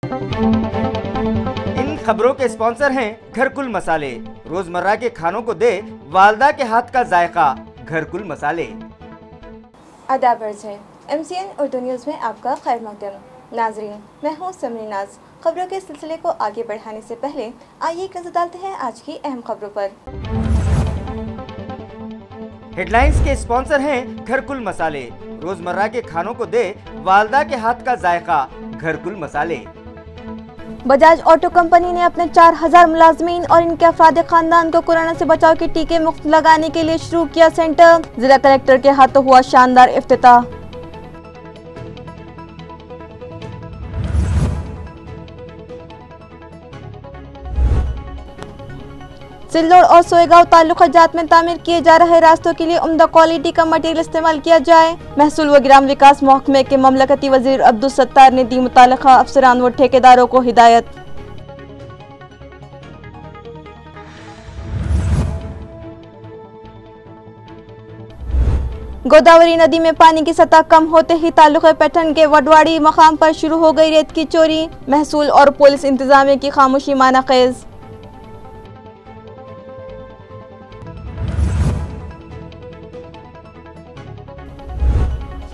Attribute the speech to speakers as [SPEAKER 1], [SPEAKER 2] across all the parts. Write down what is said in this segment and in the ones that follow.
[SPEAKER 1] इन खबरों के स्पॉन्सर हैं घरकुल मसाले। रोजमर्रा के खानों को दे वालदा के हाथ का जायका, घरकुल मसाले।
[SPEAKER 2] आदाब अर्ज़ है MCN उर्दू न्यूज़ में आपका खैर मक़दम। नाज़रीन, मैं हूँ समरी नाज। खबरों के सिलसिले को आगे बढ़ाने से पहले आइए एक नज़र डालते हैं आज की अहम खबरों पर।
[SPEAKER 1] हेडलाइंस के स्पॉन्सर हैं घरकुल मसाले। रोजमर्रा के खानों को दे वालदा के हाथ का जायका, घरकुल मसाले।
[SPEAKER 2] बजाज ऑटो कंपनी ने अपने 4000 मुलाजमीन और इनके अफराद खानदान को कोरोना से बचाव के टीके मुफ्त लगाने के लिए शुरू किया सेंटर। जिला कलेक्टर के हाथों हुआ शानदार इफ्तिताह। सिल्लोड और सोएगांव ताल्लुका जात में तामीर किए जा रहे रास्तों के लिए उम्दा क्वालिटी का मटेरियल इस्तेमाल किया जाए। महसूल व ग्राम विकास महकमे के ममलकती वजीर अब्दुल सत्तार ने दी मुताल्लिका अफसरान व ठेकेदारों को हिदायत। गोदावरी नदी में पानी की सतह कम होते ही तालुके पैठन के वडवाड़ी मकाम पर शुरू हो गई रेत की चोरी। महसूल और पुलिस इंतजामिया की खामोशी मानाखेज।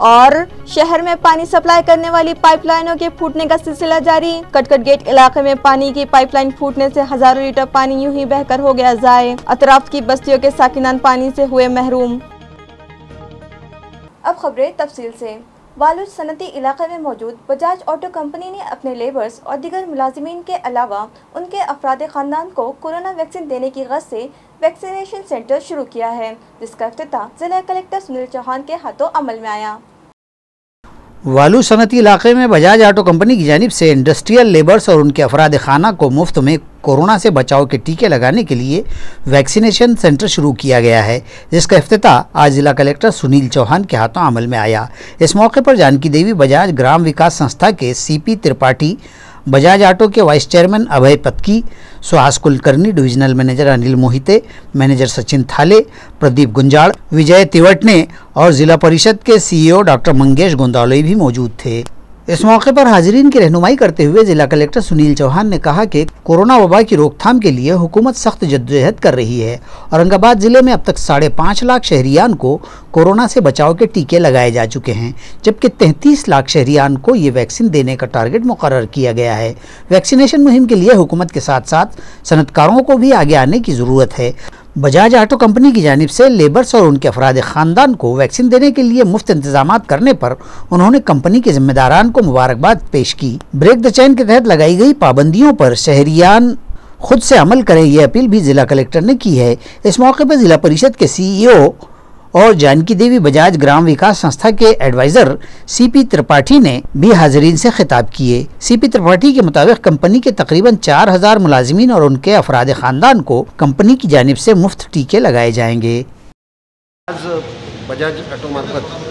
[SPEAKER 2] और शहर में पानी सप्लाई करने वाली पाइपलाइनों के फूटने का सिलसिला जारी। कटकट गेट इलाके में पानी की पाइपलाइन फूटने से हजारों लीटर पानी यूं ही बहकर हो गया जाए। अतराफ की बस्तियों के साकिनान पानी से हुए महरूम। अब खबरें तफसील से। वालूज सनती इलाके में मौजूद बजाज ऑटो कंपनी ने अपने लेबर्स और दीगर मुलाजिमीन के अलावा उनके अफराद ख़ानदान को कोरोना वैक्सीन देने की गरज से वैक्सीनेशन सेंटर शुरू किया है, जिसका इफ्तिताह जिला कलेक्टर सुनील चौहान के हाथों अमल में आया।
[SPEAKER 3] वालू सनती इलाके में बजाज ऑटो कंपनी की जानिब से इंडस्ट्रियल लेबर्स और उनके अफराद खाना को मुफ्त में कोरोना से बचाव के टीके लगाने के लिए वैक्सीनेशन सेंटर शुरू किया गया है, जिसका इफ्तिताह आज जिला कलेक्टर सुनील चौहान के हाथों अमल में आया। इस मौके पर जानकी देवी बजाज ग्राम विकास संस्था के CP त्रिपाठी, बजाज ऑटो के vice chairman Abhay Patki, Suhas Kulkarni, divisional manager Anil Mohite, manager Sachin Thale, Pradeep गुंजाड़, विजय तिवटने और जिला परिषद के CEO डॉक्टर मंगेश गोंदावले भी मौजूद थे। इस मौके पर हाजिरीन की रहनुमाई करते हुए जिला कलेक्टर सुनील चौहान ने कहा कि कोरोना वबा की रोकथाम के लिए हुकूमत सख्त जद्दोजहद कर रही है। औरंगाबाद जिले में अब तक 5.5 लाख शहरियान को कोरोना से बचाव के टीके लगाए जा चुके हैं, जबकि 33 लाख शहरियान को ये वैक्सीन देने का टारगेट मुकर्रर किया गया है। वैक्सीनेशन मुहिम के लिए हुकूमत के साथ साथ सनतकारों को भी आगे आने की ज़रूरत है। बजाज ऑटो कंपनी की जानिब से लेबर्स और उनके अफराद ख़ानदान को वैक्सीन देने के लिए मुफ्त इंतजाम करने पर उन्होंने कंपनी के जिम्मेदारान को मुबारकबाद पेश की। ब्रेक द चेन के तहत लगाई गई पाबंदियों पर शहरियान खुद से अमल करें, ये अपील भी जिला कलेक्टर ने की है। इस मौके पर जिला परिषद के CEO और जानकी देवी बजाज ग्राम विकास संस्था के एडवाइज़र CP त्रिपाठी ने भी हाजिरीन से खिताब किए। CP त्रिपाठी के मुताबिक कंपनी के तकरीबन 4000 मुलाजिमीन और उनके अफराद ख़ानदान को कंपनी की जानिब से मुफ्त टीके लगाए जाएंगे।
[SPEAKER 4] आज बजाज ऑटोमार्फत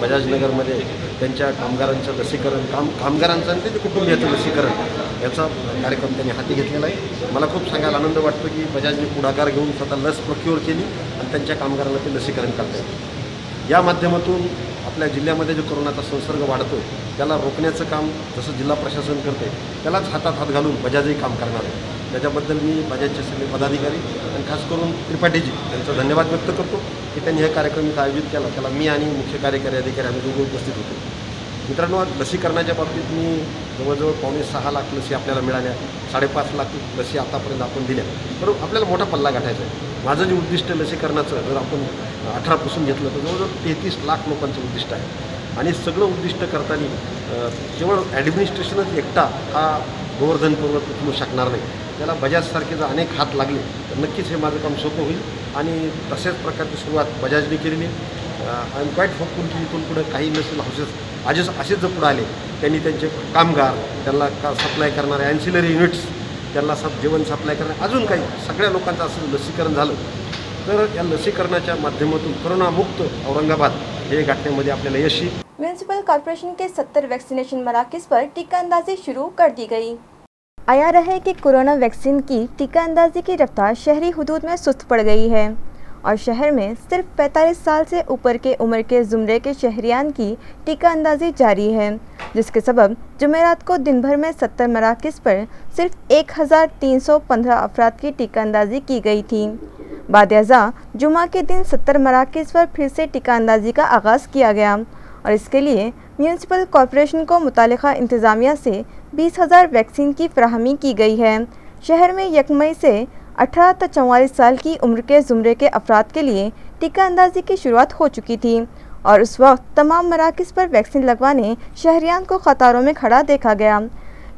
[SPEAKER 4] बजाज नगरमध्ये त्यांच्या कामगारांचं लसीकरण कामगारांचं आणि त्यांच्या कुटुंबियाचं लसीकरण याचा कार्यक्रम त्यांनी हाती घेतलेला आहे। मला खूप सांगायला आनंद वाटतो की बजाजने पुढाकार घेऊन स्वतः लस प्रोक्यूर केली आणि त्यांच्या कामगारांना ते लसीकरण करतात। या माध्यमातून आपल्या जिल्ह्यामध्ये जो कोरोनाचा संसर्ग वाढतो त्याला रोखण्याचं काम जसं जिल्हा प्रशासन करते त्यालाच हातात हात घालून बजाजही काम करणार आहे। त्याच्याबद्दल मी बजाजचे सगळे पदाधिकारी आणि खास करून त्रिपाठीजी यांचा धन्यवाद व्यक्त करतो की त्यांनी हे कार्यक्रम इथं आयोजित केला। त्याला मी आणि मुख्य कार्यकारी अधिकारी आम्ही दोघे उपस्थित होतो। मित्रांनो, लसीकरणाच्या बाबतीत मी जवळजवळ 5.25 लाख लसी आपल्याला मिळाल्या, 5.5 लाख लसी आतापर्यंत आपण दिल्या, बरोबर आपल्याला मोठा पल्ला गाठायचा आहे। माझं जे उद्दिष्ट लसीकरणाचं जर आपण 18 पासून घेतलं तर जवळजवळ 33 लाख लोकांचं उद्दिष्ट आहे आणि सगळं उद्दिष्ट करताना केवळ ॲडमिनिस्ट्रेशनच एकटा हा गोवर्धनपूर्वक उचलू शकणार नाही। त्याला बजाजसारखे जर अनेक हात लागले तर नक्कीच हे माझं काम सोपं होईल आणि तशाच प्रकारची सुरुवात बजाजने केलेली आहे। आय एम क्वाईट होपफुल की इथून पुढे काही नसेल हाऊसेस असेच जर पुढे आले त्यांनी त्यांचे कामगार, त्यांना सप्लाय करणारे ॲन्सिलरी युनिट्स, त्यांना जेवण सप्लाय करणारे अजून काही सगळ्या लोकांचं असं लसीकरण झालं तर या लसीकरणाच्या माध्यमातून कोरोनामुक्त औरंगाबाद हे गाठण्यामध्ये आपल्याला यश येईल।
[SPEAKER 2] म्यूनिसिपल कॉर्पोरेशन के 70 वैक्सीनेशन मराकज़ पर टीका अंदाजी शुरू कर दी गई। आया रहे कि कोरोना वैक्सीन की टीका अंदाजी की रफ्तार शहरी हुदूद में सुस्त पड़ गई है। और शहर में सिर्फ 45 साल से ऊपर के उम्र के ज़ुमरे के शहरियान की टीका अंदाजी जारी है, जिसके सबब जुमेरात को दिन भर में 70 मराकिज़ पर सिर्फ 1315 अफराद की टीका अंदाजी की गई थी। बाद-ए-अज़ा जुमा के दिन 70 मराकिज़ पर फिर से टीका अंदाजी का आगाज़ किया गया और इसके लिए म्यूनसिपल कॉरपोरेशन को मुतालिका इंतज़ामिया से 20,000 वैक्सीन की फराहमी की गई है। शहर में 1 मई से 18 से 44 साल की उम्र के ज़ुमरे के अफराद के लिए टीका अंदाजी की शुरुआत हो चुकी थी और उस वक्त तमाम मराकिज़ पर वैक्सीन लगवाने शहरियान को कतारों में खड़ा देखा गया,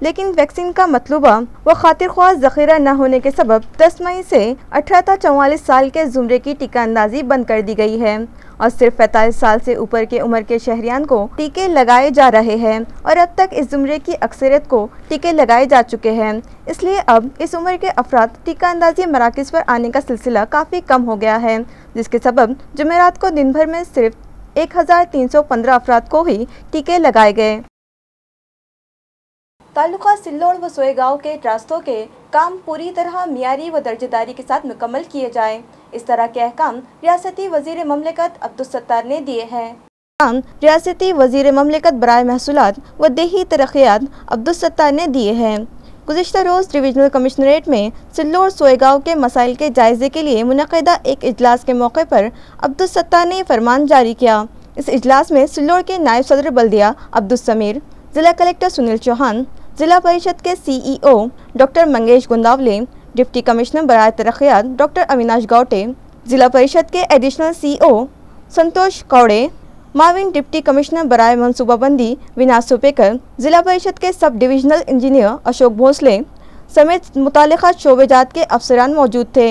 [SPEAKER 2] लेकिन वैक्सीन का मतलूबा व खातिर ख्वाह ज़ख़ीरा न होने के सबब 10 मई से 18 से 44 साल के ज़ुमरे की टीका अंदाजी बंद कर दी गई है और सिर्फ 45 साल से ऊपर के उम्र के शहरियान को टीके लगाए जा रहे हैं और अब तक इस ज़ुमरे की अक्सरियत को टीके लगाए जा चुके हैं। इसलिए अब इस उम्र के अफराद टीका अंदाजी मराकिज़ पर आने का सिलसिला काफ़ी कम हो गया है, जिसके सबब जुमेरात को दिन भर में सिर्फ 1315 अफराद को ही टीके लगाए गए। तालुका सिल्लोड़ व सोएगांव के रास्तों के काम पूरी तरह मियारी व दर्जेदारी के साथ मुकम्मल किए जाए, इस तरह के अहकाम रियासती वज़ीर ममलिकत अब्दुल सत्तार ने दिए हैं। रियासती वज़ीर ममलिकत बराए महसूलात व देही तरक्यात अब्दुल सत्तार ने दिए हैं। गुज़िश्ता रोज़ डिविजनल कमिश्नरेट में सिल्लोड़ सोएगांव के मसाइल के जायज़े के लिए मुनक़िदा एक इजलास के मौके पर अब्दुल सत्तार ने फरमान जारी किया। इस इजलास में सिल्लोड़ के नायब सदर बल्दिया अब्दुल समीर, ज़िला कलेक्टर सुनील चौहान, ज़िला परिषद के CEO doctor Mangesh Gundawale, deputy commissioner बराए तरक्यात डॉक्टर अविनाश गौटे, ज़िला परिषद के एडिशनल CEO संतोष कौड़े, माविन डिप्टी कमिश्नर बराए मनसूबाबंदी विनाश सुपेकर, ज़िला परिषद के sub divisional engineer Ashok Bhosale समेत मुतालिका शोबेजात के अफसरान मौजूद थे।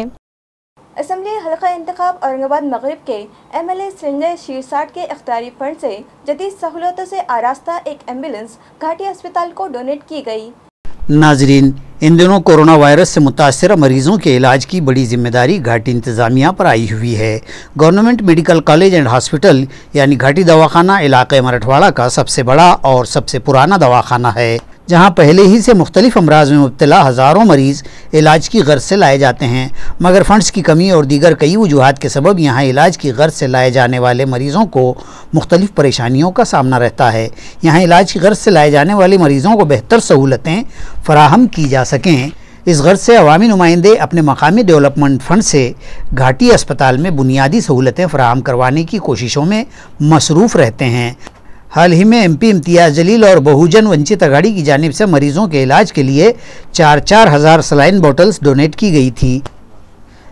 [SPEAKER 2] असम्बली हल्का इंतखाब औरंगाबाद मगरिब के MLA संजय शीरसाट के इख्तियारी फंड से जदीद सहूलतों से आरास्ता एक एम्बुलेंस घाटी अस्पताल को डोनेट की गई।
[SPEAKER 3] नाजरीन, इन दिनों कोरोना वायरस से मुतासर मरीजों के इलाज की बड़ी जिम्मेदारी घाटी इंतज़ामिया पर आई हुई है। Government medical college and hospital यानी घाटी दवाखाना इलाके मराठवाड़ा का सबसे बड़ा और सबसे पुराना दवाखाना है, जहां पहले ही से मुख्तलिफ अमराज में मुब्तला हज़ारों मरीज़ इलाज की गर्ज से लाए जाते हैं, मगर फ़ंड्स की कमी और दीगर कई वजूहात के सबब यहाँ इलाज की गर्ज से लाए जाने वाले मरीज़ों को मुख्तलिफ परेशानियों का सामना रहता है। यहाँ इलाज की गर्ज से लाए जाने वाले मरीज़ों को बेहतर सहूलतें फ़राहम की जा सकें, इस गर्ज से अवामी नुमाइंदे अपने मकामी डेवलपमेंट फ़ंड से घाटी अस्पताल में बुनियादी सहूलतें फ़राहम करवाने की कोशिशों में मसरूफ़ रहते हैं। हाल ही में MP इम्तियाज़ जलील और बहुजन वंचित अघाड़ी की जानिब से मरीज़ों के इलाज के लिए 4-4 हज़ार सलाइन बोतल्स डोनेट की गई थी।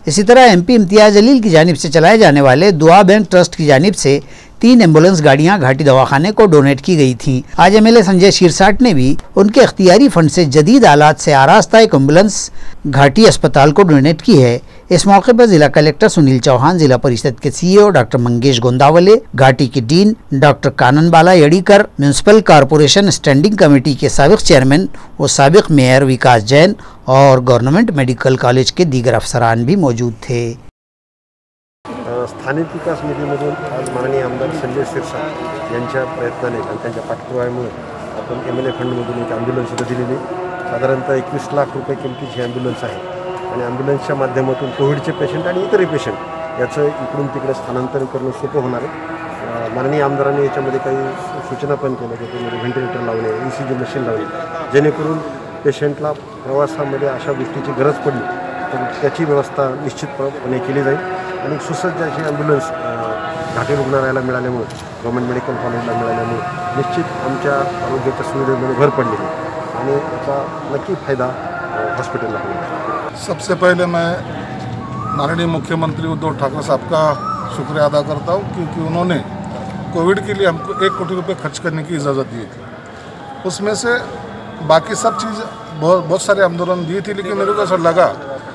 [SPEAKER 3] इसी तरह MP इम्तियाज़ जलील की जानिब से चलाए जाने वाले दुआ बैंक ट्रस्ट की जानिब से 3 एम्बुलेंस गाड़ियां घाटी दवाखाने को डोनेट की गई थीं। आज MLA संजय शीरसाट ने भी उनके इख्तियारी फंड से जदीद आलात से आरास्ता एक एम्बुलेंस घाटी अस्पताल को डोनेट की है। इस मौके पर जिला कलेक्टर सुनील चौहान, जिला परिषद के CEO डॉक्टर मंगेश गोंदावले, घाटी के डीन डॉक्टर कानन बाला यड़ीकर, म्यूनसिपल कॉरपोरेशन स्टैंडिंग कमेटी के साबिक चेयरमैन व साबिक मेयर विकास जैन और गवर्नमेंट मेडिकल कॉलेज के दीगर अफसरान भी मौजूद थे।
[SPEAKER 4] स्थानिक विकास निधीमधून आज माननीय आमदार संजय शिरसाट यांच्या प्रयत्नाने आणि त्यांच्या पाठपुराव्यामुळे आपण MLA फंडमधून एक ॲम्ब्युलन्स सुद्धा दिलेली, साधारणतः 21 लाख रुपये किमतीची ॲम्ब्युलन्स आहे आणि ॲम्ब्युलन्सच्या माध्यमातून कोविडचे पेशंट आणि इतरही पेशंट याचं इकडून तिकडे स्थानांतरण करणं सोपं होणार आहे। माननीय आमदारांनी याच्यामध्ये काही सूचना पण केल्या, त्याच्यामध्ये व्हेंटिलेटर लावणे, ECG मशीन लावणे, जेणेकरून पेशंटला प्रवासामध्ये अशा गोष्टीची गरज पडली तर त्याची व्यवस्था निश्चितपणे केली जाईल आणि सुसज्ज अशी ॲम्ब्युलन्स घाटी रुग्णालयाला मिळाल्यामुळे, गव्हर्नमेंट मेडिकल कॉलेजला मिळाल्यामुळे निश्चित आमच्या आरोग्याच्या सुविधेमध्ये भर पडलेली आणि याचा नक्की फायदा हॉस्पिटलला होईल।
[SPEAKER 5] सबसे पहले मैं माननीय मुख्यमंत्री उद्धव ठाकरे साहब का शुक्रिया अदा करता हूँ, क्योंकि उन्होंने कोविड के लिए हमको 1 कोटी रुपये खर्च करने की इजाज़त दी थी। उसमें से बाकी सब चीज़ बहुत सारे आंदोलन दी थी, लेकिन मेरे को ऐसा लगा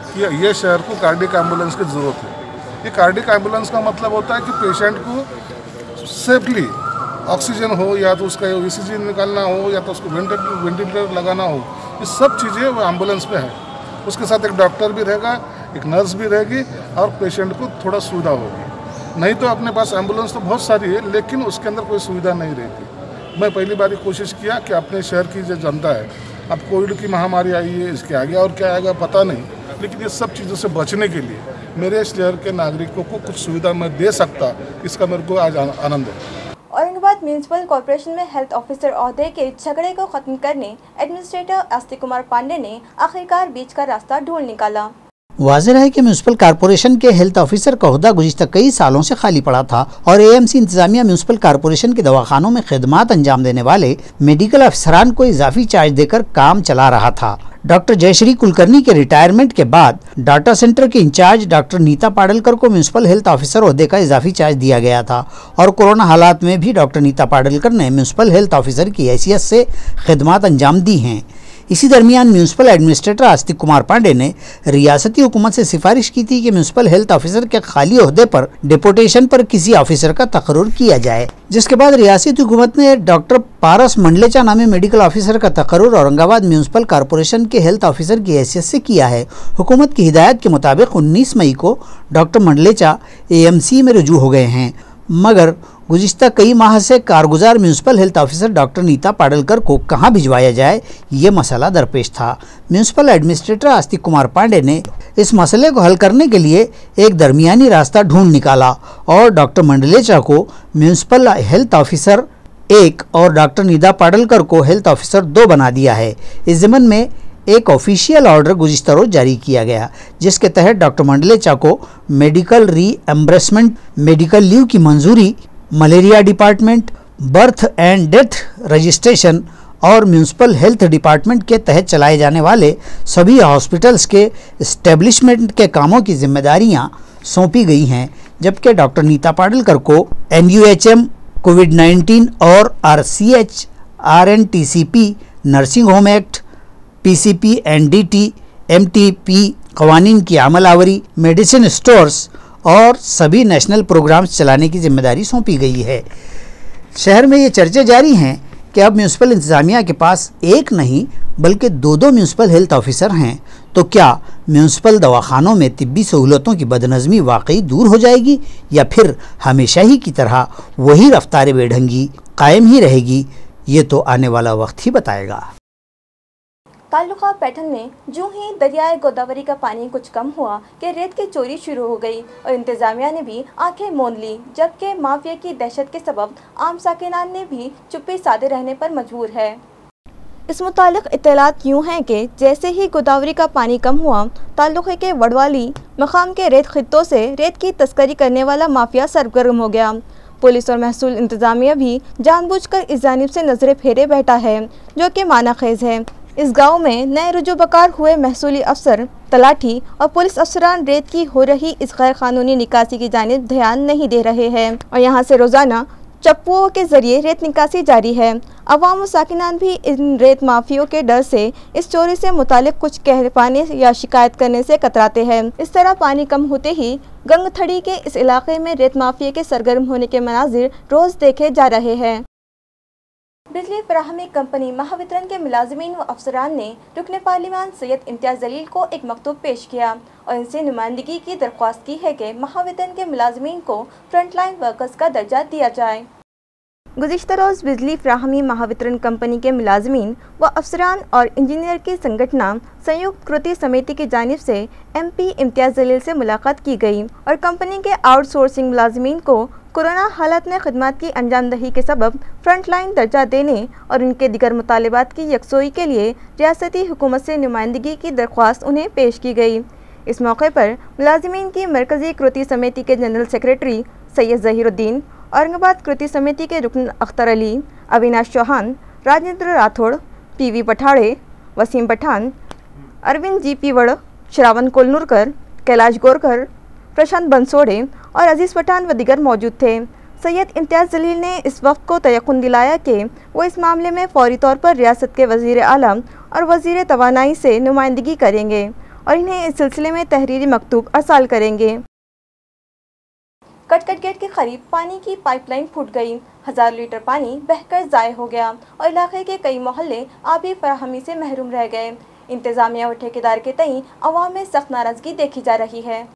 [SPEAKER 5] कि ये शहर को कार्डिक एम्बुलेंस की ज़रूरत है। ये कार्डिक एम्बुलेंस का मतलब होता है कि पेशेंट को सेफली ऑक्सीजन हो, या तो उसका ECG निकालना हो, या तो उसको वेंटिलेटर लगाना हो, ये सब चीज़ें वो एम्बुलेंस में है। उसके साथ एक डॉक्टर भी रहेगा, एक नर्स भी रहेगी और पेशेंट को थोड़ा सुविधा होगी। नहीं तो अपने पास एम्बुलेंस तो बहुत सारी है, लेकिन उसके अंदर कोई सुविधा नहीं रहती। मैं पहली बार कोशिश किया कि अपने शहर की जो जनता है, अब कोविड की महामारी आई है, इसके आगे और क्या आएगा पता नहीं, लेकिन ये सब चीज़ों से बचने के लिए मेरे शहर के नागरिकों को कुछ सुविधा मैं दे सकता, इसका मेरे को आज आनंद है।
[SPEAKER 2] औरंगाबाद म्यूनिसिपल कॉर्पोरेशन में हेल्थ ऑफिसर ओहदे के झगड़े को खत्म करने एडमिनिस्ट्रेटर आस्तिक कुमार पांडे ने आखिरकार बीच का रास्ता ढूंढ निकाला।
[SPEAKER 3] वाज़ेह है कि म्यूनिसिपल कॉर्पोरेशन के हेल्थ ऑफिसर का ओहदा गुज़िश्ता कई सालों से खाली पड़ा था और एएमसी इंतजामिया म्यूनिसिपल कॉर्पोरेशन के दवाखानों में खिदमात अंजाम देने वाले मेडिकल अफसरान को इजाफी चार्ज देकर काम चला रहा था। डॉक्टर जयश्री कुलकर्णी के रिटायरमेंट के बाद डाटा सेंटर के इंचार्ज डॉक्टर नीता पाडलकर को म्यूनिसिपल हेल्थ ऑफिसर ओहदे का इजाफी चार्ज दिया गया था और कोरोना हालात में भी डॉक्टर नीता पाडलकर ने म्यूनिसिपल हेल्थ ऑफिसर की हैसियत से खिदमात अंजाम दी हैं। इसी दरमियान म्यूनिसिपल एडमिनिस्ट्रेटर आस्तिक कुमार पांडे ने रियासती हुकूमत से सिफारिश की थी कि म्यूनिसिपल हेल्थ ऑफिसर के खाली ओहदे पर डिपोटेशन पर किसी ऑफिसर का तकर्रुर किया जाए, जिसके बाद रियासती हुकूमत ने डॉक्टर पारस मंडलेचा नामी मेडिकल ऑफिसर का तकर्रुर औरंगाबाद म्यूनिसिपल कॉर्पोरेशन के हेल्थ ऑफिसर की हैसियत से किया है। हुकूमत की हिदायत के मुताबिक 19 मई को डॉक्टर मंडलेचा एएमसी में रुजू हो गए हैं, मगर गुज़िश्ता कई माह से कारगुजार municipal health officer doctor Nita Padalkar को कहां भिजवाया जाए ये मसला दरपेश था। म्यूनिसिपल एडमिनिस्ट्रेटर आस्तिक कुमार पांडे ने इस मसले को हल करने के लिए एक दरमियानी रास्ता ढूंढ निकाला और डॉक्टर मंडलेचा को म्यूनिसिपल हेल्थ ऑफिसर 1 और डॉक्टर नीता पाडलकर को हेल्थ ऑफिसर 2 बना दिया है। इस ज़मन में एक ऑफिशियल ऑर्डर गुज़िश्ता रोज जारी किया गया, जिसके तहत डॉक्टर मंडलेचा को मेडिकल रीएम्बर्समेंट, मेडिकल लीव की मंजूरी, malaria department, birth and death registration और म्यूनिसिपल हेल्थ डिपार्टमेंट के तहत चलाए जाने वाले सभी हॉस्पिटल्स के इस्टेब्लिशमेंट के कामों की जिम्मेदारियां सौंपी गई हैं, जबकि डॉक्टर नीता पाडलकर को NUHM, कोविड-19 और RCH, RNTCP, nursing home act, PCP, NDT, MTP कवानीन की अमलावरी, मेडिसिन स्टोर्स और सभी नेशनल प्रोग्राम्स चलाने की जिम्मेदारी सौंपी गई है। शहर में ये चर्चे जारी हैं कि अब म्यूनिसिपल इंतजामिया के पास एक नहीं बल्कि 2 म्यूनिसिपल हेल्थ ऑफिसर हैं, तो क्या म्यूनिसिपल दवाखानों में तिब्बी सहूलतों की बदनज़मी वाकई दूर हो जाएगी या फिर हमेशा ही की तरह वही रफ्तार बेढंगी कायम ही रहेगी? ये तो आने वाला वक्त ही बताएगा।
[SPEAKER 2] तालुका पैठन में जो ही दरियाए गोदावरी का पानी कुछ कम हुआ कि रेत की चोरी शुरू हो गई और इंतजामिया ने भी आंखें मूंद ली, जबकि माफिया की दहशत के सबब आम साकिनान ने भी चुप्पी साधे रहने पर मजबूर है। इस मुतालिक इत्तलात यूँ हैं कि जैसे ही गोदावरी का पानी कम हुआ, तालुके के वडवाली मकाम के रेत खित्तों से रेत की तस्करी करने वाला माफिया सरगर्म हो गया। पुलिस और महसूल इंतजामिया भी जानबूझकर इस जानिब से नजरें फेरे बैठा है, जो कि मानाखेज है। इस गांव में नए रुजू बकार हुए महसूली अफसर, तलाठी और पुलिस अफसरान रेत की हो रही इस गैर कानूनी निकासी की जानिब ध्यान नहीं दे रहे हैं और यहाँ से रोज़ाना चप्पुओं के जरिए रेत निकासी जारी है। अवाम व साकिनान भी इन रेत माफियों के डर से इस चोरी से मुतालिक कुछ कह पाने या शिकायत करने से कतराते हैं। इस तरह पानी कम होते ही गंगथड़ी के इस इलाके में रेत माफिया के सरगर्म होने के मनाजिर रोज़ देखे जा रहे हैं। बिजली फराहमी कंपनी महावितरण के मुलाजिमीन व अफसरान ने रुकन पार्लिमान सैयद इम्तियाज़ जलील को एक मकतूब पेश किया और इनसे नुमाइंदगी की दरख्वास्त की है कि महावितरण के मुलाजिमीन को फ्रंटलाइन वर्कर्स का दर्जा दिया जाए। गुज़िश्ता रोज़ बिजली फराहमी महावितरण कंपनी के मुलाजिमीन व अफसरान और इंजीनियर की संगठना संयुक्त कृति समिति की जानिब से MP इम्तियाज़ जलील से मुलाकात की गई और कंपनी के आउटसोर्सिंग मुलाजिमीन को कोरोना हालत में खिदमत की अंजामदही के सबब फ्रंट लाइन दर्जा देने और उनके दिगर मुतालिबात की यकसोई के लिए रियासती हुकूमत से नुमाइंदगी की दरख्वास्त उन्हें पेश की गई। इस मौके पर मुलाजिमीन की मरकज़ी कृति समिति के जनरल सेक्रेटरी सैयद ज़हीरुद्दीन, औरंगाबाद कृति समिति के रुकन अख्तर अली, अविनाश चौहान, राजेंद्र राठौड़, PV पठाड़े, वसीम पठान, अरविंद GP वड़, श्रावण कोलनुरकर, कैलाश गोरकर, प्रशांत बंसोड़े और अजीज़ पठान व दिगर मौजूद थे। सैयद इम्तियाज़ जलील ने इस वक्त को तयक़ुन दिलाया कि वो इस मामले में फ़ौरी तौर पर रियासत के वज़ीर आला और वज़ीर तवानाई से नुमाइंदगी करेंगे और इन्हें इस सिलसिले में तहरीरी मकतूब अरसाल करेंगे। कटकट गेट के करीब पानी की पाइपलाइन फूट गई, 1000 लीटर पानी बहकर ज़ाय हो गया और इलाके के कई मोहल्ले आबी फराहमी से महरूम रह गए। इंतज़ामिया और ठेकेदार के तई अवाम में सख्त नाराज़गी देखी जा रही है।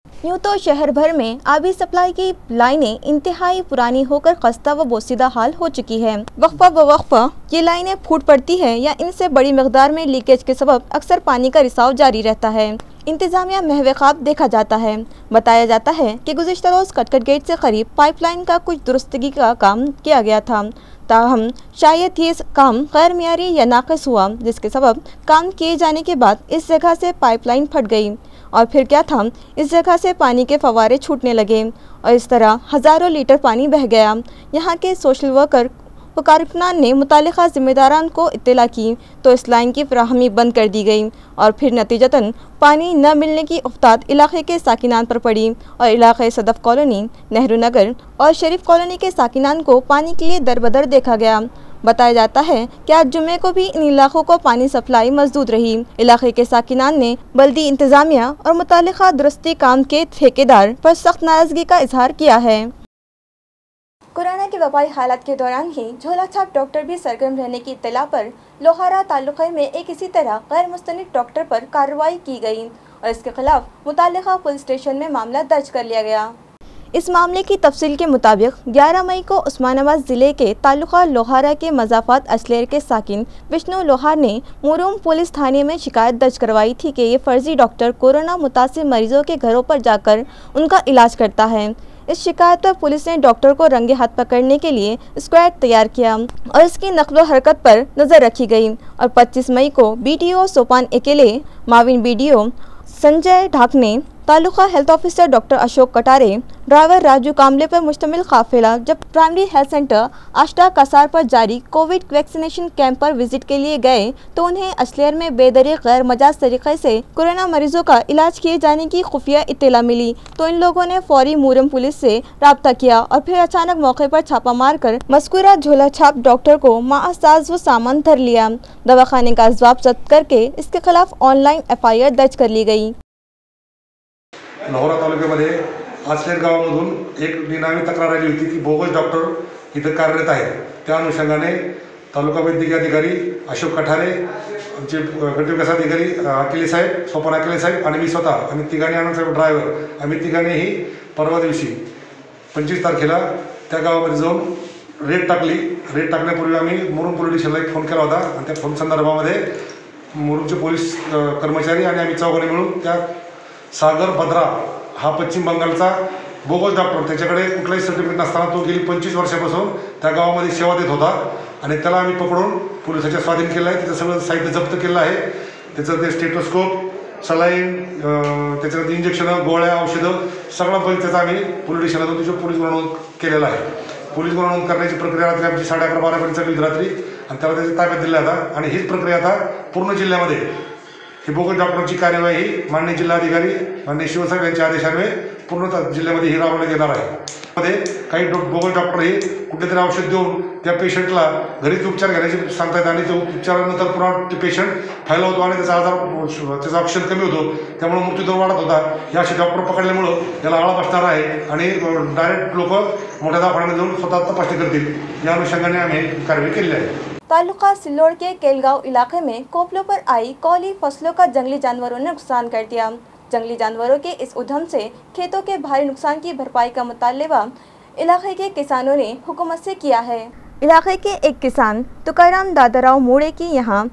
[SPEAKER 2] यूँ तो शहर भर में आबी सप्लाई की लाइनें इंतहाई पुरानी होकर खस्ता व बोसीदा हाल हो चुकी है। वक्फा ब वक्फा ये लाइनें फूट पड़ती है या इनसे बड़ी मकदार में लीकेज के सबब अक्सर पानी का रिसाव जारी रहता है। इंतजामिया महवे ख्वाब देखा जाता है। बताया जाता है कि गुज़िश्ता रोज़ कटकट गेट से करीब पाइपलाइन का कुछ दुरुस्तगी का काम किया गया था, ताहम शायद ये काम गैर मियारी या नाक़िस हुआ, जिसके सबब काम किए जाने के बाद इस जगह से पाइपलाइन फट गई और फिर क्या था, इस जगह से पानी के फवारे छूटने लगे और इस तरह हज़ारों लीटर पानी बह गया। यहाँ के सोशल वर्कर व कारकुनान ने मुतालिका ज़िम्मेदारान को इत्तला की तो इस लाइन की फराहमी बंद कर दी गई और फिर नतीजतन पानी न मिलने की उफ्ताद इलाके के साकिनान पर पड़ी और इलाके सदफ कॉलोनी, नेहरू नगर और शरीफ कॉलोनी के साकिनान को पानी के लिए दरबदर देखा गया। बताया जाता है कि आज जुम्मे को भी इन इलाकों को पानी सप्लाई मजदूद रही। इलाके के साकिनान ने बल्दी इंतजामिया और मुतालिका दुरुस्ती काम के ठेकेदार पर सख्त नाराजगी का इजहार किया है। कोरोना के वबाई हालात के दौरान ही झोला छाप डॉक्टर भी सरगर्म रहने की इत्तला पर लोहारा तालुक़े में एक इसी तरह गैर मुस्तनिद डॉक्टर पर कार्रवाई की गई और इसके खिलाफ मुतालिका पुलिस स्टेशन में मामला दर्ज कर लिया गया। इस मामले की तफसील के मुताबिक 11 मई को उस्मानाबाद ज़िले के तालुका लोहारा के मज़ाफ़ात असलेर के साकिन विष्णु लोहार ने मुरूम पुलिस थाने में शिकायत दर्ज करवाई थी कि ये फर्जी डॉक्टर कोरोना मुतासिर मरीजों के घरों पर जाकर उनका इलाज करता है। इस शिकायत पर पुलिस ने डॉक्टर को रंगे हाथ पकड़ने के लिए स्क्वाड तैयार किया और इसकी नकलो हरकत पर नज़र रखी गई और 25 मई को BDO सोपान अकेले, माविन BDO Sanjay Dhakne, taluka health officer doctor Ashok Katare, driver Raju Kamle पर मुश्तमिल काफिला जब primary health centre Ashta Kasar पर जारी कोविड वैक्सीनेशन कैंप पर विजिट के लिए गए तो उन्हें असलेर में बेदरीग गैर मजाज तरीके से कोरोना मरीजों का इलाज किए जाने की खुफिया इत्तला मिली तो इन लोगों ने फौरी मुरम पुलिस से रब्ता किया और फिर अचानक मौके पर छापा मारकर मज़कूरा झोला छाप डॉक्टर को माअसाज व सामान धर लिया। दवाखाने का जवाब जब्त करके इसके खिलाफ ऑनलाइन FIR दर्ज कर ली गई।
[SPEAKER 6] लोहारा तालुक्यामध्ये आसलेर गावामधून एक निनावी तक्रार आली होती की बोगस डॉक्टर इथं कार्यरत आहेत। त्या अनुषंगाने तालुका वैद्यकीय अधिकारी अशोक कठारे, आमचे गटविकास अधिकारी अकेले साहेब, सोपान अकेले साहेब आणि मी स्वतः आम्ही तिघांनी आनंद साहेब ड्रायव्हर आम्ही तिघांनीही परवा दिवशी 25 तारखेला त्या गावामध्ये जाऊन रेड टाकली। रेड टाकण्यापूर्वी आम्ही मुरुम पोलीस स्टेशनला एक फोन केला होता आणि त्या फोन संदर्भामध्ये मुरुमचे पोलीस कर्मचारी आणि आम्ही चौघांनी मिळून त्या सागर भद्रा हा पश्चिम बंगालचा बोगस डॉक्टर, त्याच्याकडे कुठलाही सर्टिफिकेट नसताना तो गेली 25 वर्षापासून त्या गावामध्ये सेवा देत होता आणि त्याला आम्ही पकडून पोलिसाच्या स्वाधीन केलं आहे। त्याचं सगळं साहित्य जप्त केलं आहे। त्याचं ते स्टेटोस्कोप, सलाईन, त्याच्यानंतर इंजेक्शनं, गोळ्या, औषधं सगळं बैल त्याचा आम्ही पोलीस स्टेशनला त्याच्या पोलीस गुन्हा नोंद केलेला आहे। पोलीस गुन्हा नोंद करण्याची प्रक्रिया रात्री आमची 11:30-12 पर्यंत चालली रात्री आणि त्याला त्याची ताब्यात दिली आता आणि हीच प्रक्रिया आता पूर्ण जिल्ह्यामध्ये ही बोगस डॉक्टरची कार्यवाही माननीय जिल्हाधिकारी माननीय शिवसाहेब यांच्या आदेशाने पूर्ण जिल्ह्यामध्ये ही राबवण्यात येणार आहे। मध्ये काही बोगस डॉक्टर हे कुठेतरी औषध देऊन त्या पेशंटला घरीच उपचार घेण्याचे सांगतात आणि ते उपचारानंतर पुन्हा ते पेशंट फायला होतो आणि त्याचा ऑक्सिजन कमी होतो, त्यामुळे मृत्यूदर वाढत होता। हे असे डॉक्टर पकडल्यामुळं याला आळा बसणार आहे आणि डायरेक्ट लोक मोठ्या दवाखान्यात जाऊन स्वतः तपासणी करतील, या अनुषंगाने आम्ही कार्यवाही केली आहे।
[SPEAKER 2] तालुका सिल्लोड के केलगांव इलाके में कोपलों पर आई कौली फसलों का जंगली जानवरों ने नुकसान कर दिया। जंगली जानवरों के इस उद्यम से खेतों के भारी नुकसान की भरपाई का मुतालबा इलाके के किसानों ने हुकूमत से किया है। इलाके के एक किसान तुकाराम दादाराव मोड़े की यहाँ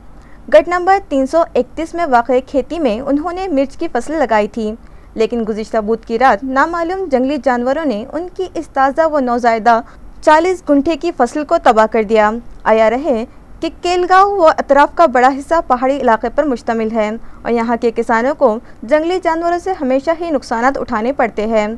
[SPEAKER 2] गट नंबर 331 में वाक़ खेती में उन्होंने मिर्च की फसल लगाई थी, लेकिन गुज़िश्ता बुध की रात नामालूम जंगली जानवरों ने उनकी इस ताज़ा व नौज़ायदा 40 गुंठे की फसल को तबाह कर दिया। आया रहे कि केलगांव व अतराफ का बड़ा हिस्सा पहाड़ी इलाके पर मुश्तमिल है और यहाँ के किसानों को जंगली जानवरों से हमेशा ही नुकसान उठाने पड़ते हैं।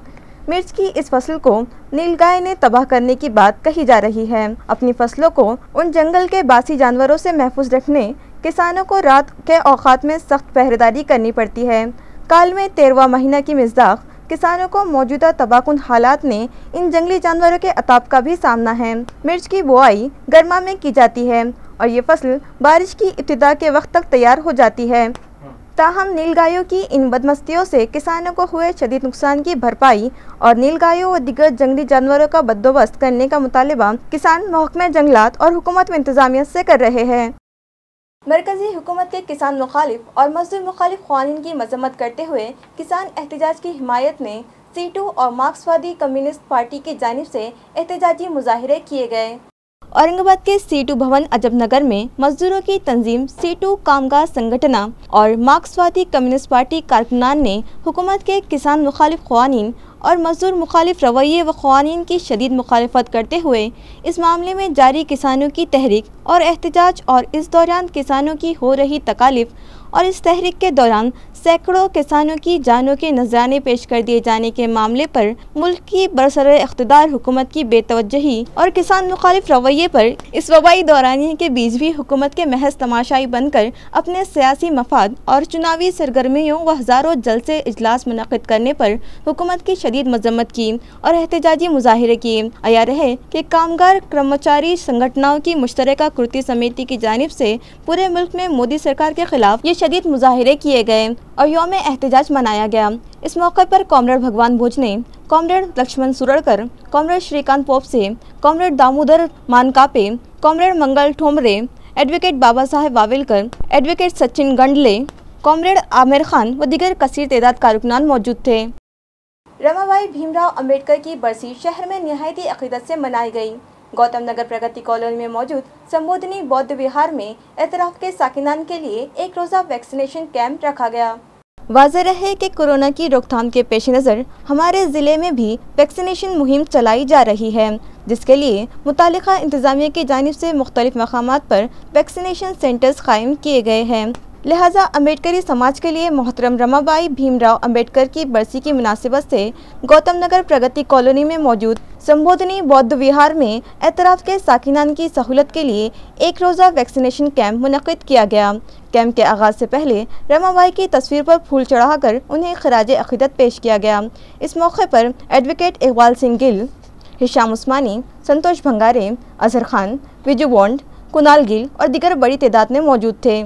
[SPEAKER 2] मिर्च की इस फसल को नीलगाय ने तबाह करने की बात कही जा रही है। अपनी फसलों को उन जंगल के बासी जानवरों से महफूज रखने किसानों को रात के औकात में सख्त पहरेदारी करनी पड़ती है। काल में 13वां महीना की मिज़दाक किसानों को मौजूदा तबाहकुन हालात में इन जंगली जानवरों के अताब का भी सामना है। मिर्च की बुआई गर्मा में की जाती है और ये फसल बारिश की इब्तिदा के वक्त तक तैयार हो जाती है। ताहम नीलगायों की इन बदमस्तियों से किसानों को हुए शदीद नुकसान की भरपाई और नीलगायों व दिगर जंगली जानवरों का बंदोबस्त करने का मुतालबा किसान महकमे जंगलात और हुकूमत व इंतज़ामिया से कर रहे हैं। मरकजी हुकूमत के किसान मुखालिफ और मजदूर मुखालिफ क़वानीन की मजम्मत करते हुए किसान एहतजाज की हिमायत में C2 और मार्क्सवादी कम्युनिस्ट पार्टी की जानिब से एहतजाजी मुजाहिरे किए गए। औरंगाबाद के C2 भवन अजब नगर में मजदूरों की तंजीम C2 कामगार संगठन और मार्क्सवादी कम्युनिस्ट पार्टी कारकुनान ने हुकूमत के किसान मुखालिफ क़वानीन और मजदूर मुखालिफ रवैये व क़वानीन की शदीद मुखालफत करते हुए इस मामले में जारी किसानों की तहरीक और एहतजाज और इस दौरान किसानों की हो रही तकालीफ और इस तहरीक के दौरान सैकड़ों किसानों की जानों के नजराने पेश कर दिए जाने के मामले पर मुल्क की बरसरे इख्तिदार हुकूमत की बेतवज्जही और किसान मुखालिफ रवैये पर इस वबाई दौरानिये के बीच भी हुकूमत के महज तमाशाई बनकर अपने सियासी मफाद और चुनावी सरगर्मियों व हज़ारों जलसे इजलास मुनक़िद करने पर हुकूमत की शदीद मजम्मत की और एहतजाजी मुजाहिरे किए। आया रहे कि कामगार कर्मचारी संगठनों की मुश्तरका कृति समिति की जानिब से पूरे मुल्क में मोदी सरकार के खिलाफ ये शदीद मुजाहिरे किए गए और यौम एहतजाज मनाया गया। इस मौके पर comrade Bhagwan Bhojne, comrade Laxman Suradkar, comrade Shrikant Popse, comrade Damodar Mankape, comrade Mangal Thomre, advocate Baba Saheb Wavilkar, advocate Sachin Gandle, comrade Aamir Khan व दीगर कसीर तादाद कारकुनान मौजूद थे। रमाबाई भीमराव अम्बेडकर की बरसी शहर में निहायती अक़ीदत से मनाई गई। गौतम नगर प्रगति कॉलोनी में मौजूद संबोधिनी बौद्ध विहार में एतराफ़ के साकिनान के लिए एक रोज़ा वैक्सीनेशन कैंप रखा गया। वाज़ेह रहे कि कोरोना की रोकथाम के पेश नज़र हमारे ज़िले में भी वैक्सीनेशन मुहिम चलाई जा रही है, जिसके लिए मुतालिका इंतज़ामिया की जानिब से मुख्तलिफ मकामात पर वैक्सीनेशन सेंटर्स कायम किए गए हैं। लिहाजा अम्बेडकरी समाज के लिए मोहतरम रमाबाई भीमराव अम्बेडकर की बरसी की मुनासिबत से गौतम नगर प्रगति कॉलोनी में मौजूद संबोधिनी बौद्ध विहार में एतराफ़ के साकिनान की सहूलत के लिए एक रोज़ा वैक्सीनेशन कैंप मुनक़िद किया गया। कैंप के आगाज़ से पहले रमाबाई की तस्वीर पर फूल चढ़ाकर उन्हें खराज अक़ीदत पेश किया गया। इस मौके पर एडवोकेट इकबाल सिंह गिल, हिशाम उस्मानी, संतोष भंगारे, अजहर खान, विजू बॉन्ड, कुणाल गिल और दीगर बड़ी तादाद में मौजूद थे।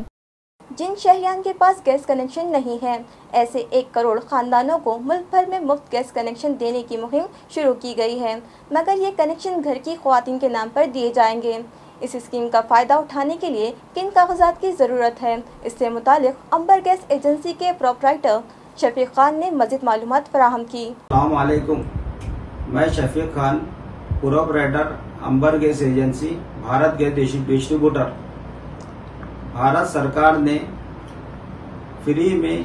[SPEAKER 2] जिन शहरियान के पास गैस कनेक्शन नहीं है, ऐसे 1 करोड़ ख़ानदानों को मुल्क भर में मुफ्त गैस कनेक्शन देने की मुहिम शुरू की गई है, मगर ये कनेक्शन घर की ख़वातीन के नाम पर दिए जाएंगे। इस स्कीम का फ़ायदा उठाने के लिए किन कागजात की ज़रूरत है, इससे मुतालिक अंबर गैस एजेंसी के प्रोपराइटर शफीक खान ने मज़ीद मालूमात फराहम की।
[SPEAKER 7] अस्सलाम वालेकुम, मैं Shafiq Khan, proprietor Amber gas agency, Bharat gas distributor. Bharat सरकार ने फ्री में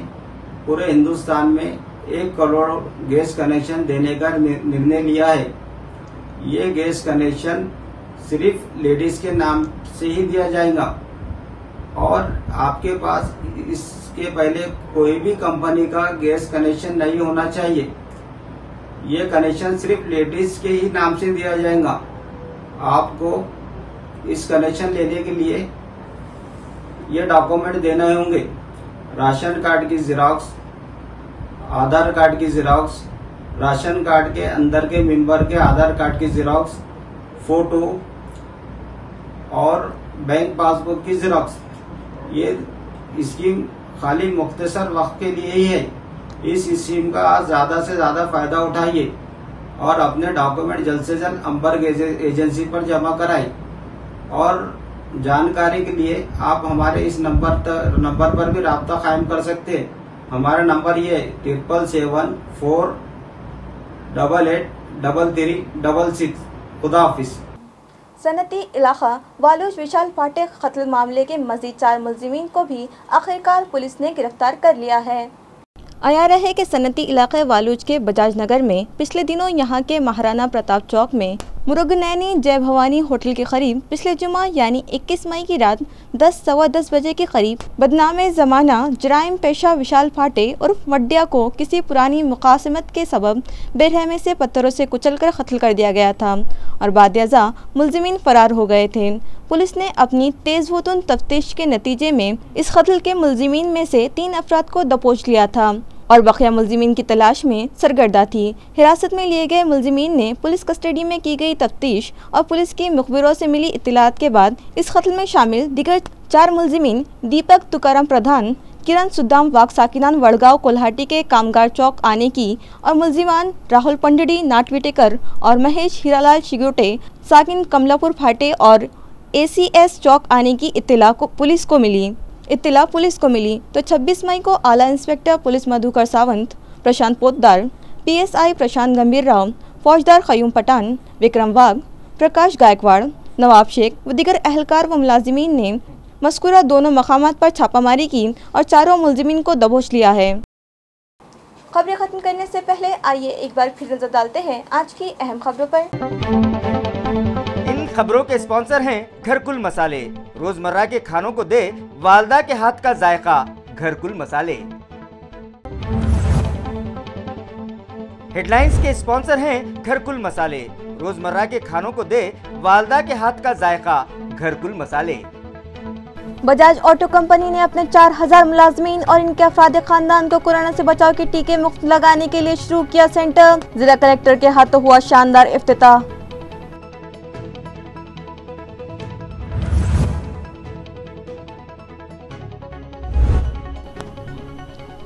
[SPEAKER 7] पूरे हिंदुस्तान में 1 करोड़ गैस कनेक्शन देने का निर्णय लिया है। ये गैस कनेक्शन सिर्फ लेडीज के नाम से ही दिया जाएगा और आपके पास इसके पहले कोई भी कंपनी का गैस कनेक्शन नहीं होना चाहिए। ये कनेक्शन सिर्फ लेडीज के ही नाम से दिया जाएगा। आपको इस कनेक्शन लेने के लिए ये डॉक्यूमेंट देने होंगे: राशन कार्ड की ज़ेरॉक्स, आधार कार्ड की ज़ेरॉक्स, राशन कार्ड के अंदर के मेंबर के आधार कार्ड की ज़ेरॉक्स, फोटो और बैंक पासबुक की ज़ेरॉक्स। ये स्कीम खाली मुख्तसर वक्त के लिए ही है। इस स्कीम का ज़्यादा से ज़्यादा फ़ायदा उठाइए और अपने डॉक्यूमेंट जल्द से जल्द अंबर गैस एजेंसी पर जमा कराएं। और जानकारी के लिए आप हमारे इस नंबर पर भी राब्ता कायम कर सकते हैं। हमारा नंबर ये है 777-488-3366। खुदा हाफिज।
[SPEAKER 2] सनती इलाका वालूज विशाल फाटेक कत्ल मामले के मजीद 4 मुलजिमीन को भी आखिरकार पुलिस ने गिरफ्तार कर लिया है। आया रहे कि सनती इलाके वालूज के बजाज नगर में पिछले दिनों यहां के महाराणा प्रताप चौक में मुरुगनैनी जय भवानी होटल के करीब पिछले जुमा यानी 21 मई की रात 10-10:15 बजे के करीब बदनामे ज़माना जराइम पेशा विशाल फाटे उर्फ मड्डिया को किसी पुरानी मुकासमत के सबब बेरहमी से पत्थरों से कुचलकर कत्ल कर दिया गया था और बादअज़ा मुलजिमीन फरार हो गए थे। पुलिस ने अपनी तेज़-वो-तुन तफ्तीश के नतीजे में इस कत्ल के मुलजिमीन में से 3 अफराद को दबोच लिया था और बकिया मुलजिमीन की तलाश में सरगर्दा थी। हिरासत में लिए गए मुलजिमीन ने पुलिस कस्टडी में की गई तफ्तीश और पुलिस की मुखबिरों से मिली इत्तलात के बाद इस कत्ल में शामिल दीगर 4 मुलजिमीन दीपक तुकाराम प्रधान, किरण सुद्दाम वाक साकिनान वड़गांव कोल्हाटी के कामगार चौक आने की और मुलजिमान राहुल पंडडी नाटविटेकर और महेश हीरालाल शिगोटे साकिन कमलापुर फाटे और ACS चौक आने की इत्तला पुलिस को मिली तो 26 मई को आला इंस्पेक्टर पुलिस मधुकर सावंत, प्रशांत पोद्दार, PSI प्रशांत गंभीर राव, फौजदार खयूम पठान, विक्रम वाघ, प्रकाश गायकवाड़, नवाब शेख व दीगर अहलकार व मुलाजिमीन ने मज़कूरा दोनों मकामात पर छापामारी की और चारों मुलजिमीन को दबोच लिया है। खबरें खत्म करने से पहले आइए एक बार फिर नजर डालते हैं आज की अहम खबरों पर।
[SPEAKER 1] इन खबरों के स्पॉन्सर हैं घरकुल मसाले। रोजमर्रा के खानों को दे वालदा के हाथ का जायका, घरकुल मसाले। हेडलाइंस के स्पॉन्सर हैं घरकुल मसाले। रोजमर्रा के खानों को दे वालदा के हाथ का जायका, घरकुल मसाले।
[SPEAKER 2] बजाज ऑटो कंपनी ने अपने 4000 मुलाजमीन और इनके अफराद खानदान को कोरोना से बचाव के टीके मुफ्त लगाने के लिए शुरू किया सेंटर। जिला कलेक्टर के हाथों हुआ शानदार इफ्तिताह।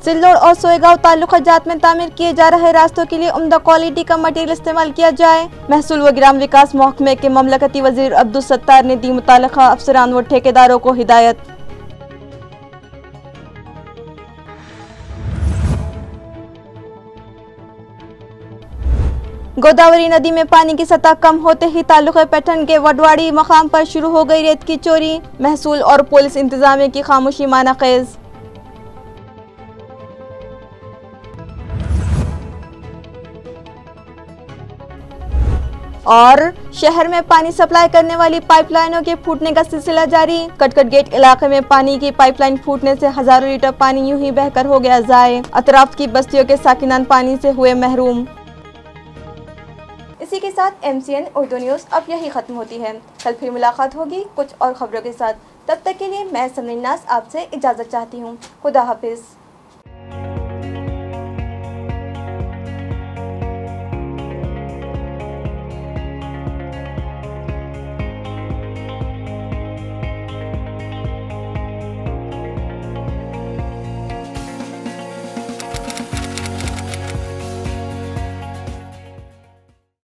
[SPEAKER 2] सिल्लोड और सोएगांव ताल्लुका जात में तामीर किए जा रहे रास्तों के लिए उम्दा क्वालिटी का मटेरियल इस्तेमाल किया जाए। महसूल व ग्राम विकास महकमे के ममलकती वजीर अब्दुल सत्तार ने दी मुताल्लिका अफसरान व ठेकेदारों को हिदायत। गोदावरी नदी में पानी की सतह कम होते ही तालुका पैठन के वडवाड़ी मकाम पर शुरू हो गई रेत की चोरी। महसूल और पुलिस इंतजामिया की खामोशी मानाखेज। और शहर में पानी सप्लाई करने वाली पाइपलाइनों के फूटने का सिलसिला जारी। कटकट गेट इलाके में पानी की पाइपलाइन फूटने से हजारों लीटर पानी यूं ही बहकर हो गया जाए। अतराफ की बस्तियों के साकिनान पानी से हुए महरूम। इसी के साथ MCN उर्दू न्यूज़ अब यही खत्म होती है। कल फिर मुलाकात होगी कुछ और खबरों के साथ। तब तक के लिए मैं समरीन नाज आपसे इजाज़त चाहती हूँ। खुदा हाफिज़।